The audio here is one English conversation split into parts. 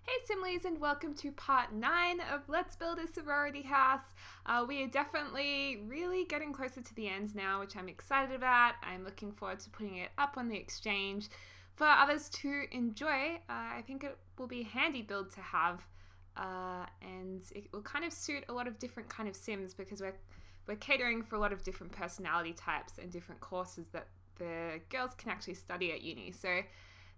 Hey Simlies, and welcome to part 9 of Let's Build a Sorority House. We are definitely really getting closer to the end now, which I'm excited about. I'm looking forward to putting it up on the exchange for others to enjoy. I think it will be a handy build to have, and it will kind of suit a lot of different kind of Sims because we're catering for a lot of different personality types and different courses that the girls can actually study at uni. So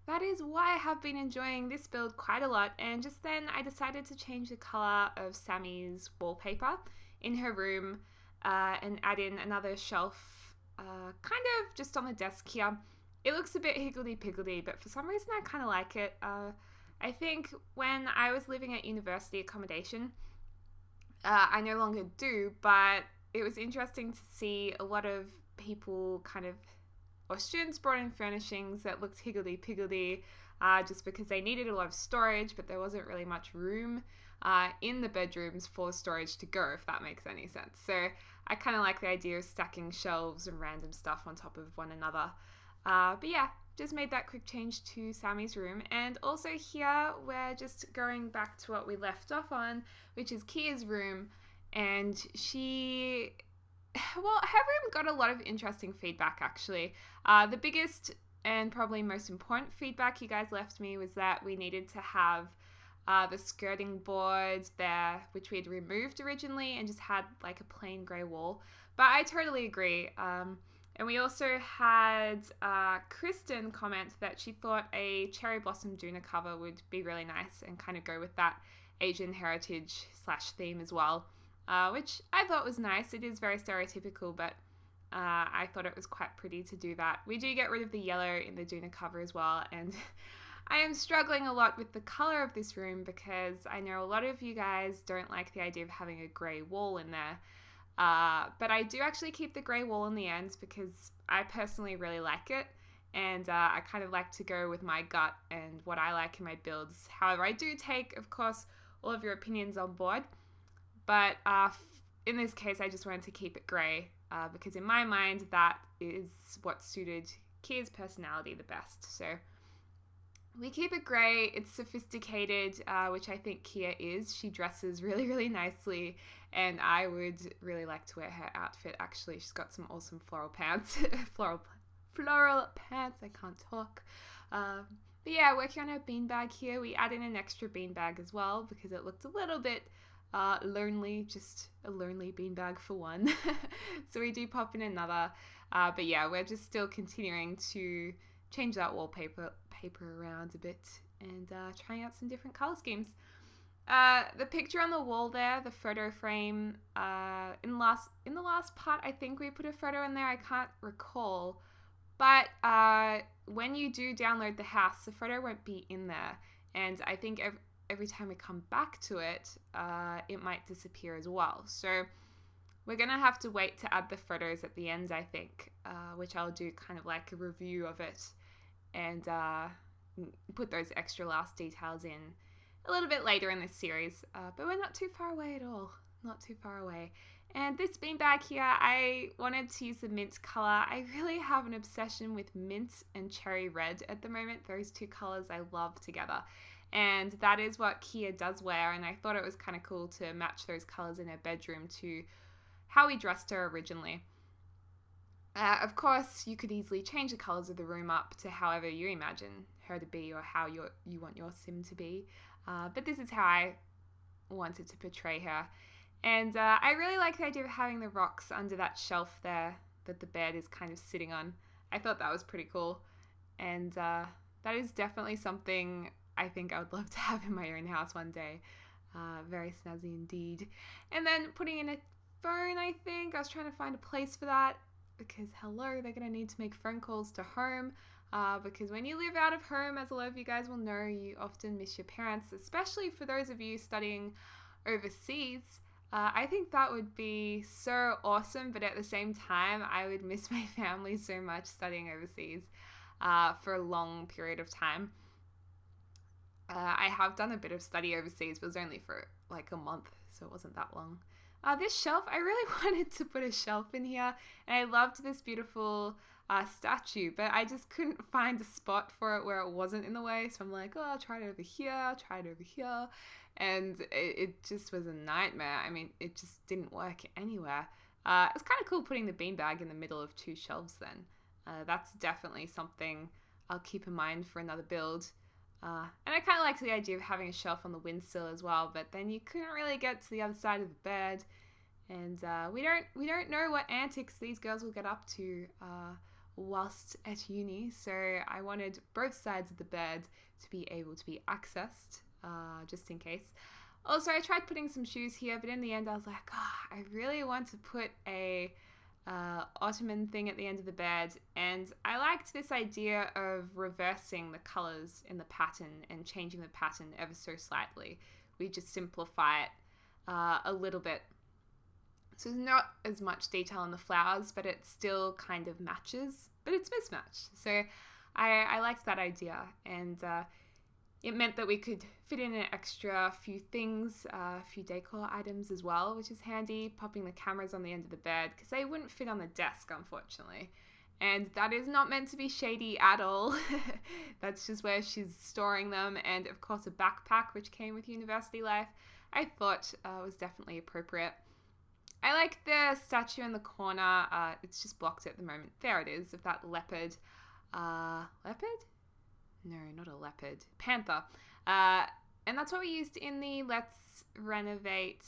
that is why I have been enjoying this build quite a lot, and just then I decided to change the colour of Sammy's wallpaper in her room and add in another shelf kind of just on the desk here. It looks a bit higgledy-piggledy, but for some reason I kind of like it. I think when I was living at university accommodation, I no longer do, but it was interesting to see a lot of people or students brought in furnishings that looked higgledy-piggledy just because they needed a lot of storage, but there wasn't really much room in the bedrooms for storage to go, if that makes any sense. So I kind of like the idea of stacking shelves and random stuff on top of one another. But yeah, just made that quick change to Sammy's room. And also here, we're just going back to what we left off on, which is Kia's room. And her room got a lot of interesting feedback, actually. The biggest and probably most important feedback you guys left me was that we needed to have the skirting board there, which we had removed originally and just had like a plain grey wall. But I totally agree. And we also had Kristen comment that she thought a cherry blossom doona cover would be really nice and kind of go with that Asian heritage / theme as well. Which I thought was nice. It is very stereotypical, but I thought it was quite pretty to do that. We do get rid of the yellow in the doona cover as well, and I am struggling a lot with the colour of this room because I know a lot of you guys don't like the idea of having a grey wall in there. But I do actually keep the grey wall in the end because I personally really like it, and I kind of like to go with my gut and what I like in my builds. However, I do take, of course, all of your opinions on board. But in this case, I just wanted to keep it grey because in my mind, that is what suited Kia's personality the best. So we keep it grey. It's sophisticated, which I think Kia is. She dresses really, really nicely, and I would really like to wear her outfit, actually. She's got some awesome floral pants. floral pants, I can't talk. But yeah, working on her beanbag here. We add in an extra beanbag as well because it looked a little bit lonely, just a lonely beanbag for one. So we do pop in another. But yeah, we're just still continuing to change that wallpaper around a bit and trying out some different color schemes. The picture on the wall there, the photo frame, in the last part, I think we put a photo in there. I can't recall. But when you do download the house, the photo won't be in there. And I think every time we come back to it, it might disappear as well. So we're going to have to wait to add the photos at the end, I think, which I'll do kind of like a review of it and put those extra last details in a little bit later in this series. But we're not too far away at all. Not too far away. And this beanbag here, I wanted to use the mint color. I really have an obsession with mint and cherry red at the moment. Those two colors I love together. And that is what Kia does wear, and I thought it was kind of cool to match those colours in her bedroom to how we dressed her originally. Of course, you could easily change the colours of the room up to however you imagine her to be or how you want your sim to be. But this is how I wanted to portray her. And I really like the idea of having the rocks under that shelf there that the bed is kind of sitting on. I thought that was pretty cool. And that is definitely something I think I would love to have in my own house one day. Very snazzy indeed. And then putting in a phone, I think. I was trying to find a place for that because, hello, they're going to need to make phone calls to home because when you live out of home, as a lot of you guys will know, you often miss your parents, especially for those of you studying overseas. I think that would be so awesome, but at the same time, I would miss my family so much studying overseas for a long period of time. I have done a bit of study overseas, but it was only for like a month, so it wasn't that long. This shelf, I really wanted to put a shelf in here, and I loved this beautiful statue, but I just couldn't find a spot for it where it wasn't in the way. So I'm like, oh, I'll try it over here, and it just was a nightmare. I mean, it just didn't work anywhere. It's kind of cool putting the beanbag in the middle of two shelves then. That's definitely something I'll keep in mind for another build. And I kind of liked the idea of having a shelf on the windsill as well, but then you couldn't really get to the other side of the bed, and we don't know what antics these girls will get up to whilst at uni. So I wanted both sides of the bed to be able to be accessed, just in case. Also, I tried putting some shoes here, but in the end I was like, I really want to put a ottoman thing at the end of the bed, and I liked this idea of reversing the colors in the pattern and changing the pattern ever so slightly. We just simplify it a little bit. So there's not as much detail in the flowers, but it still kind of matches, but it's mismatched. So I liked that idea, and it meant that we could fit in an extra few things, a few decor items as well, which is handy, popping the cameras on the end of the bed, because they wouldn't fit on the desk, unfortunately. And that is not meant to be shady at all. That's just where she's storing them. And of course, a backpack, which came with university life, I thought was definitely appropriate. I like the statue in the corner. It's just blocked at the moment. There it is, of that leopard. Leopard? No, not a leopard. Panther. And that's what we used in the Let's Renovate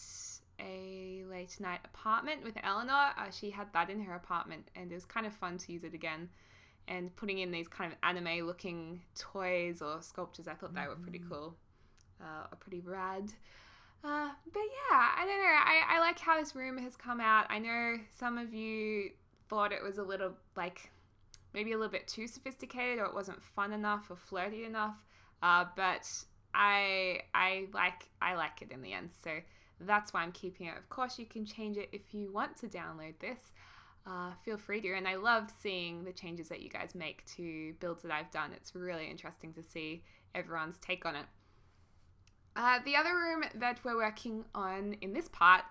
a Late Night Apartment with Eleanor. She had that in her apartment, and it was kind of fun to use it again. And putting in these kind of anime looking toys or sculptures, I thought they were pretty cool. Pretty rad. But yeah, I don't know. I like how this room has come out. I know some of you thought it was a little, like, maybe a little bit too sophisticated, or it wasn't fun enough or flirty enough. But I like it in the end. So that's why I'm keeping it. Of course, you can change it if you want to download this. Feel free to. And I love seeing the changes that you guys make to builds that I've done. It's really interesting to see everyone's take on it. The other room that we're working on in this part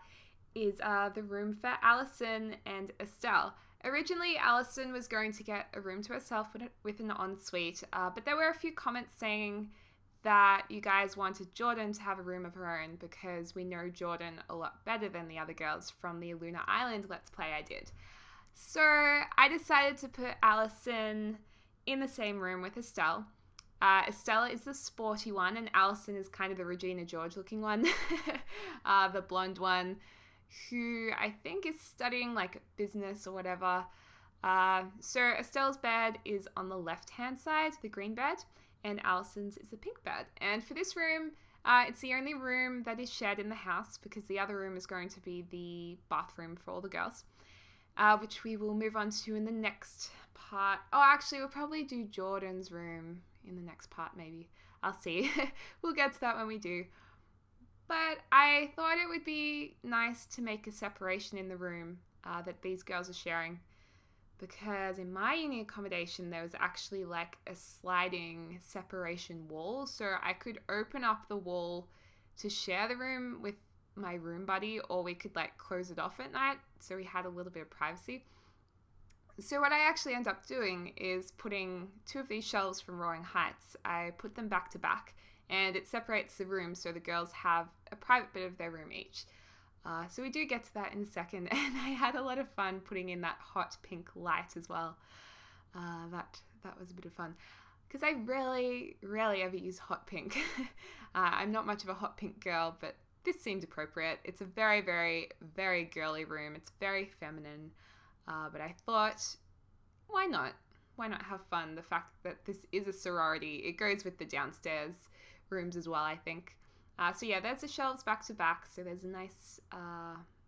is the room for Alison and Estelle. Originally, Alison was going to get a room to herself with an ensuite, but there were a few comments saying that you guys wanted Jordan to have a room of her own because we know Jordan a lot better than the other girls from the Lunar Island Let's Play I did. So I decided to put Alison in the same room with Estelle. Estelle is the sporty one, and Alison is kind of the Regina George looking one, the blonde one, who I think is studying like business or whatever. So Estelle's bed is on the left-hand side, the green bed, and Alison's is the pink bed. And for this room, it's the only room that is shared in the house because the other room is going to be the bathroom for all the girls, which we will move on to in the next part. Oh, actually, we'll probably do Jordan's room in the next part, maybe. I'll see. We'll get to that when we do. But I thought it would be nice to make a separation in the room that these girls are sharing, because in my uni accommodation there was actually like a sliding separation wall, so I could open up the wall to share the room with my room buddy, or we could like close it off at night, so we had a little bit of privacy. So what I actually end up doing is putting two of these shelves from Roaring Heights. I put them back to back, and it separates the room so the girls have a private bit of their room each. So we do get to that in a second, and I had a lot of fun putting in that hot pink light as well. That was a bit of fun, because I rarely ever use hot pink. I'm not much of a hot pink girl, but this seemed appropriate. It's a very, very, very girly room. It's very feminine. But I thought, why not? Why not have fun? The fact that this is a sorority, it goes with the downstairs rooms as well, I think. So yeah, there's the shelves back to back, so there's a nice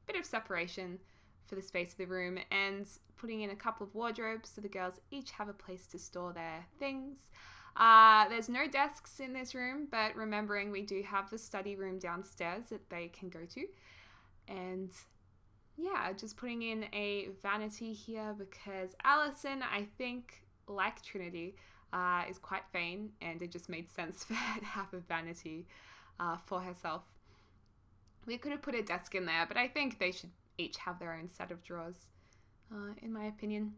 bit of separation for the space of the room, and putting in a couple of wardrobes so the girls each have a place to store their things. There's no desks in this room, but remembering we do have the study room downstairs that they can go to. And yeah, just putting in a vanity here because Alison, I think, like Trinity, is quite vain, and it just made sense for her to have a vanity for herself. We could have put a desk in there, but I think they should each have their own set of drawers, in my opinion.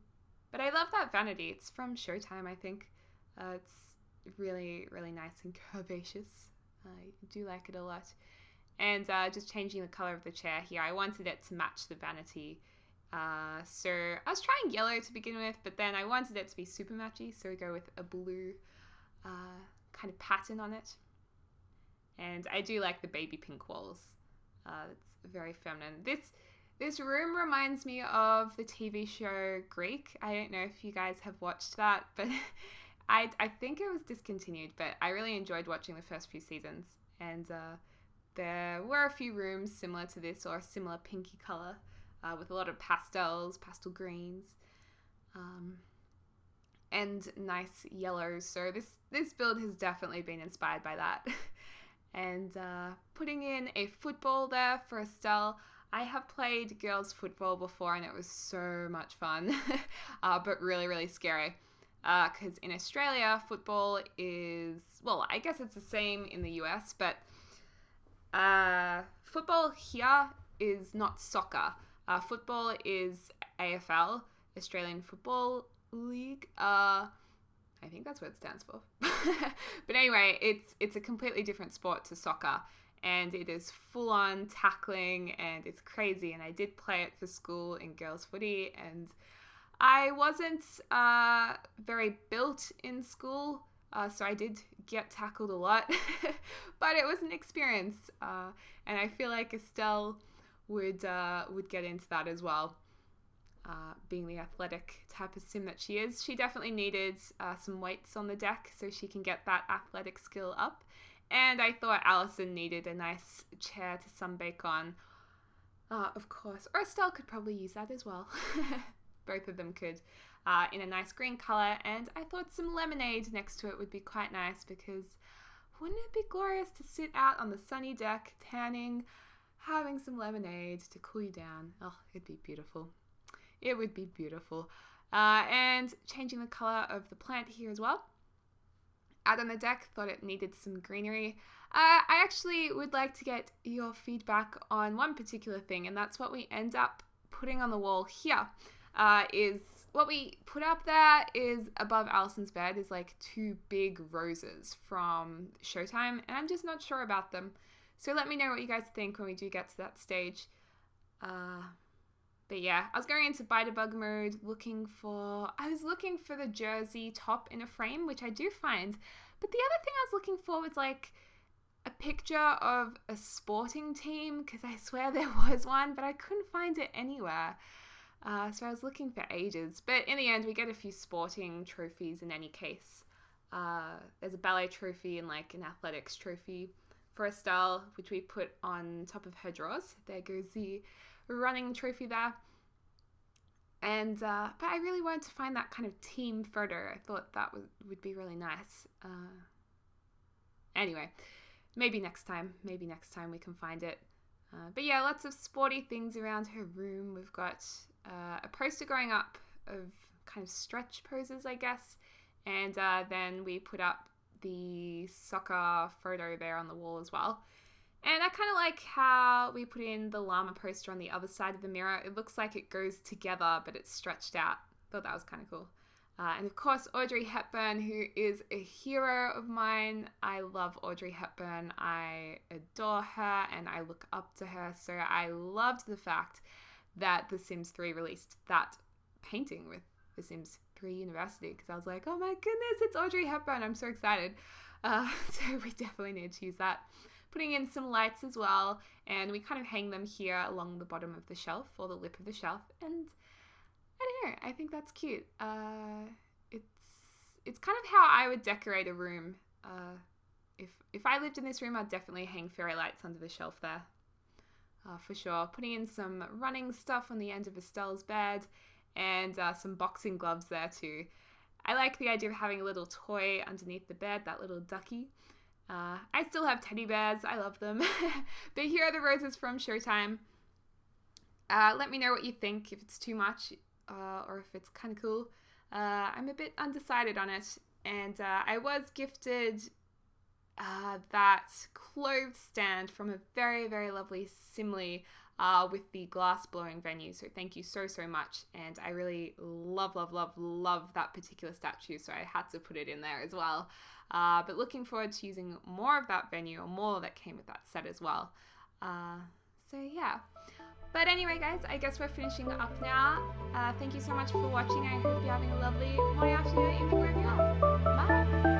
But I love that vanity. It's from Showtime, I think. It's really, really nice and curvaceous. I do like it a lot. And just changing the color of the chair here. I wanted it to match the vanity. So I was trying yellow to begin with, but then I wanted it to be super matchy, so we go with a blue kind of pattern on it. And I do like the baby pink walls. It's very feminine. This room reminds me of the TV show Greek. I don't know if you guys have watched that, but I think it was discontinued, but I really enjoyed watching the first few seasons. And there were a few rooms similar to this, or a similar pinky color, with a lot of pastels, pastel greens, and nice yellows. So this build has definitely been inspired by that. And putting in a football there for Estelle. I have played girls football before and it was so much fun, but really, really scary. Because in Australia, football is, well, I guess it's the same in the US, but football here is not soccer. Football is AFL, Australian Football League. I think that's what it stands for. But anyway, it's a completely different sport to soccer. And it is full-on tackling and it's crazy. And I did play it for school in girls footy. And I wasn't very built in school. So I did get tackled a lot. But it was an experience. And I feel like Estelle would get into that as well. Being the athletic type of sim that she is, she definitely needed some weights on the deck so she can get that athletic skill up. And I thought Alison needed a nice chair to sunbake on, of course. Or Estelle could probably use that as well. Both of them could, in a nice green colour. And I thought some lemonade next to it would be quite nice because wouldn't it be glorious to sit out on the sunny deck, tanning, having some lemonade to cool you down? Oh, it'd be beautiful. It would be beautiful. And changing the colour of the plant here as well. Out on the deck, thought it needed some greenery. I actually would like to get your feedback on one particular thing, and that's what we end up putting on the wall here. Is what we put up there is above Alison's bed is like 2 big roses from Showtime, and I'm just not sure about them. So let me know what you guys think when we do get to that stage. But yeah, I was going into Bite-a-Bug mode, I was looking for the jersey top in a frame, which I do find. But the other thing I was looking for was like a picture of a sporting team, because I swear there was one, but I couldn't find it anywhere. So I was looking for ages. But in the end, we get a few sporting trophies in any case. There's a ballet trophy and like an athletics trophy for Estelle, which we put on top of her drawers. There goes the running trophy there. And but I really wanted to find that kind of team photo. I thought that would be really nice. Anyway, maybe next time we can find it. But yeah, lots of sporty things around her room. We've got a poster going up of kind of stretch poses, I guess. And then we put up the soccer photo there on the wall as well. And I kind of like how we put in the llama poster on the other side of the mirror. It looks like it goes together, but it's stretched out. Thought that was kind of cool. And of course, Audrey Hepburn, who is a hero of mine. I love Audrey Hepburn. I adore her and I look up to her. So I loved the fact that The Sims 3 released that painting with The Sims 3 University, because I was like, oh my goodness, it's Audrey Hepburn. I'm so excited. So we definitely need to use that. Putting in some lights as well, and we kind of hang them here along the bottom of the shelf or the lip of the shelf, and I don't know, I think that's cute. It's kind of how I would decorate a room. If I lived in this room, I'd definitely hang fairy lights under the shelf there, for sure. Putting in some running stuff on the end of Estelle's bed, and some boxing gloves there too. I like the idea of having a little toy underneath the bed, that little ducky. I still have teddy bears. I love them. But here are the roses from Showtime. Let me know what you think, if it's too much or if it's kind of cool. I'm a bit undecided on it. And I was gifted that clothes stand from a very, very lovely Simly with the glass blowing venue. So thank you so much. And I really love that particular statue, so I had to put it in there as well. But looking forward to using more of that venue, or more that came with that set as well. So yeah. But anyway, guys, I guess we're finishing up now. Thank you so much for watching. I hope you're having a lovely morning, afternoon, evening, wherever you are. Bye!